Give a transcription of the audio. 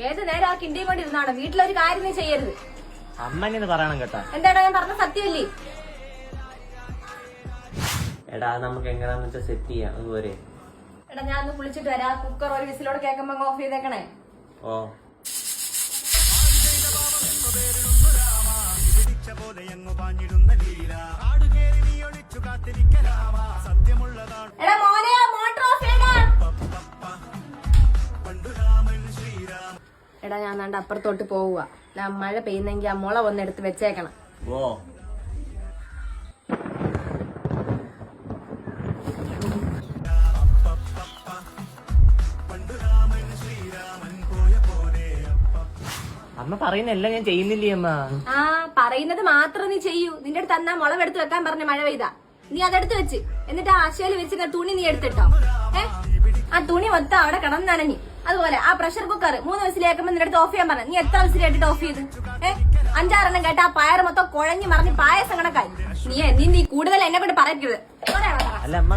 ഏത് നേരം ആ കിണ്ടിയും കൊണ്ട് ഇരുന്നാണ് വീട്ടിലൊരു കാര്യം നീ ചെയ്യരുത്. അമ്മനെ പറയണം കേട്ടാ. എന്താടാ ഞാൻ പറഞ്ഞ സത്യമല്ലേ? എടാ നമുക്ക് എങ്ങനെയാന്ന് വെച്ചാൽ സെറ്റ് ചെയ്യാം. അതുപോലെ എടാ ഞാൻ ഒന്ന് കുളിച്ചിട്ട് വരാം. കുക്കർ ഒരു വിസിലോട് കേൾക്കുമ്പോ ഓഫ് ചെയ്തേക്കണേ. ഓ എടാ മോനെ മോട്ടർ ഓഫ് ചെയ്യടാ. എടാ ഞാൻ നാണ്ട് അപ്പുറത്തോട്ട് പോവുക. മഴ പെയ്യുന്നെങ്കി ആ മുള ഒന്ന് എടുത്ത് വെച്ചേക്കണം. ഓ അമ്മ പറയുന്നല്ല ഞാൻ ചെയ്യുന്നില്ലേ അമ്മ. ആ പറയുന്നത് മാത്രം നീ ചെയ്യൂ. നിന്റെ അടുത്ത് അന്നാ മുളവെടുത്ത് വെക്കാൻ പറഞ്ഞ മഴ പെയ്താ നീ അതെടുത്ത് വെച്ച് എന്നിട്ട് ആ ആശയിൽ വെച്ചിരുന്ന തുണി നീ എടുത്തിട്ടോ. ആ തുണി മൊത്തം അവിടെ കിടന്ന് നനഞ്ഞു. അതുപോലെ ആ പ്രഷർ കുക്കർ 3 വിസിലേക്കുമ്പോ നിന്റെ അടുത്ത് ഓഫ് ചെയ്യാൻ പറഞ്ഞു. നീ എത്ര വിസിലായിട്ട് ഓഫ് ചെയ്ത്? 5-6 കേട്ട ആ പയർ മൊത്തം കുഴഞ്ഞു മറിഞ്ഞ് പായസം കണക്കായി. നീ കൂടുതൽ എന്നെ കൊണ്ട് പറയരുത്. അല്ല അമ്മ